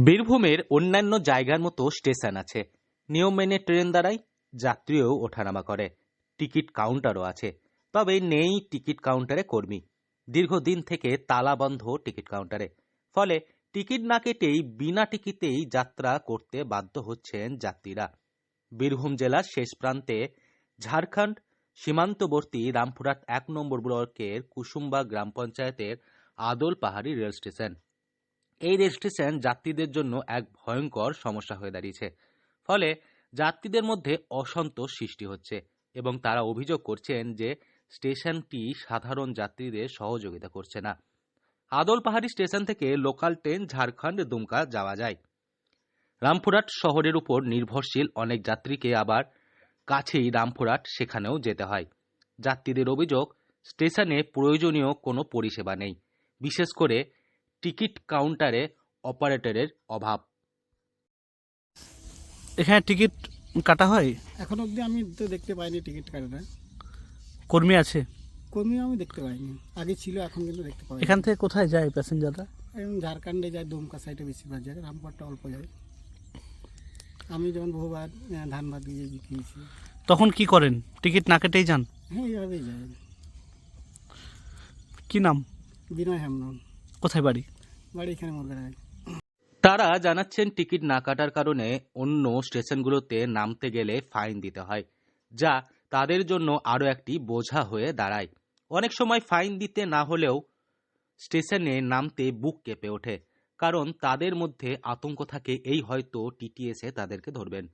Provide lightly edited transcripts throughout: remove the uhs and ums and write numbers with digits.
বীরভূমের অন্যান্য জায়গার মতো স্টেশন আছে, নিয়ম মেনে ট্রেন দাঁড়ায়, যাত্রীও ওঠানামা করে, টিকিট কাউন্টারও আছে। তবে নেই টিকিট কাউন্টারে কর্মী। দীর্ঘদিন থেকে তালা বন্ধ টিকিট কাউন্টারে। ফলে টিকিট না কেটেই বিনা টিকিটেই যাত্রা করতে বাধ্য হচ্ছেন যাত্রীরা। বীরভূম জেলার শেষ প্রান্তে ঝাড়খণ্ড সীমান্তবর্তী রামপুরহাট 1 নম্বর ব্লকের কুসুম্বা গ্রাম পঞ্চায়েতের আদল পাহাড়ি রেল স্টেশন। এই রেল স্টেশন যাত্রীদের জন্য এক ভয়ঙ্কর সমস্যা হয়ে দাঁড়িয়েছে। ফলে যাত্রীদের মধ্যে অসন্তোষ সৃষ্টি হচ্ছে এবং তারা অভিযোগ করছেন যে স্টেশনটি সাধারণ যাত্রীদের সহযোগিতা করছে না। আদল পাহাড়ি স্টেশন থেকে লোকাল ট্রেন ঝাড়খণ্ড দুমকা যাওয়া যায়। রামপুরহাট শহরের উপর নির্ভরশীল অনেক যাত্রীকে আবার কাছেই রামপুরহাট, সেখানেও যেতে হয়। যাত্রীদের অভিযোগ, স্টেশনে প্রয়োজনীয় কোনো পরিষেবা নেই, বিশেষ করে টিকিট কাউন্টারে অপারেটরের অভাব। এখানে টিকিট কাটা হয়? এখন অবধি আমি তো দেখতে পাইনি টিকিট কাটাটা। কর্মী আছে? কর্মী আমি দেখতে পাইনি, আগে ছিল, এখন কিন্তু দেখতে পাই। এখান থেকে কোথায় যায় প্যাসেঞ্জাররা? এখন ঝাড়খণ্ডে যায়, দুমকা সাইডে বেশিরভাগ যায়, রামপুরহাটটা অল্প যায়। আমি যেমন বহুবার ধানবাদ দিয়ে গিয়েছি। তখন কি করেন? টিকিট না কেটেই যান? হ্যাঁ, এইভাবেই যায়। কি নাম? বিনয় হেমব্রম। কোথায় বাড়ি? বাড়ি এখানে মুরগাড়ায়। তারা জানাচ্ছেন টিকিট না কাটার কারণে অন্য স্টেশনগুলোতে নামতে গেলে ফাইন দিতে হয়, যা তাদের জন্য আরও একটি বোঝা হয়ে দাঁড়ায়। অনেক সময় ফাইন দিতে না হলেও স্টেশনে নামতে বুক কেঁপে ওঠে, কারণ তাদের মধ্যে আতঙ্ক থাকে এই হয়তো টিটিএসে তাদেরকে ধরবেন।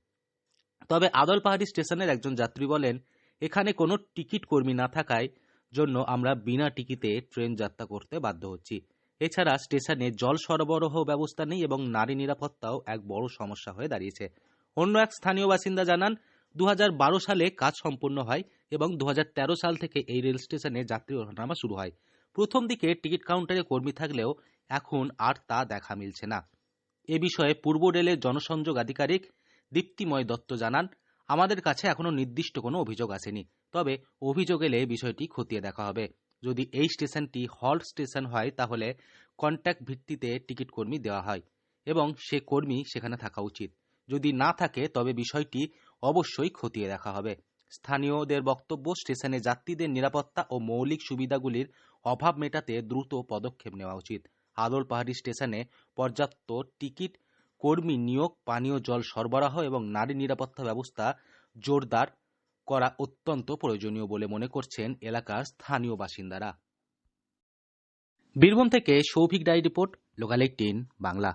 তবে আদল পাহাড়ি স্টেশনের একজন যাত্রী বলেন, এখানে কোনো টিকিট কর্মী না থাকায় জন্য আমরা বিনা টিকিটে ট্রেন যাত্রা করতে বাধ্য হচ্ছি। এছাড়া স্টেশনে জল সরবরাহ ব্যবস্থা নেই এবং নারী নিরাপত্তাও এক বড় সমস্যা হয়ে দাঁড়িয়েছে। অন্য এক স্থানীয় বাসিন্দা জানান, 2012 সালে কাজ সম্পূর্ণ হয় এবং 2013 সাল থেকে এই রেল স্টেশনে যাত্রী ওঠানামা শুরু হয়। প্রথম দিকে টিকিট কাউন্টারে কর্মী থাকলেও এখন আর তা দেখা মিলছে না। এ বিষয়ে পূর্ব রেলের জনসংযোগ আধিকারিক দীপ্তিময় দত্ত জানান, আমাদের কাছে এখনো নির্দিষ্ট কোনো অভিযোগ আসেনি, তবে অভিযোগ এলে বিষয়টি খতিয়ে দেখা হবে। যদি এই স্টেশনটি হল্ট স্টেশন হয় তাহলে কন্ট্যাক্ট ভিত্তিতে টিকিট কর্মী দেওয়া হয় এবং সে কর্মী সেখানে থাকা উচিত। যদি না থাকে তবে বিষয়টি অবশ্যই খতিয়ে দেখা হবে। স্থানীয়দের বক্তব্য, স্টেশনে যাত্রীদের নিরাপত্তা ও মৌলিক সুবিধাগুলির অভাব মেটাতে দ্রুত পদক্ষেপ নেওয়া উচিত। আদল পাহাড়ি স্টেশনে পর্যাপ্ত টিকিট কর্মী নিয়োগ, পানীয় জল সরবরাহ এবং নারী নিরাপত্তা ব্যবস্থা জোরদার করা অত্যন্ত প্রয়োজনীয় বলে মনে করছেন এলাকার স্থানীয় বাসিন্দারা। বীরভূম থেকে Souvik Dyer report, local 18 Bangla.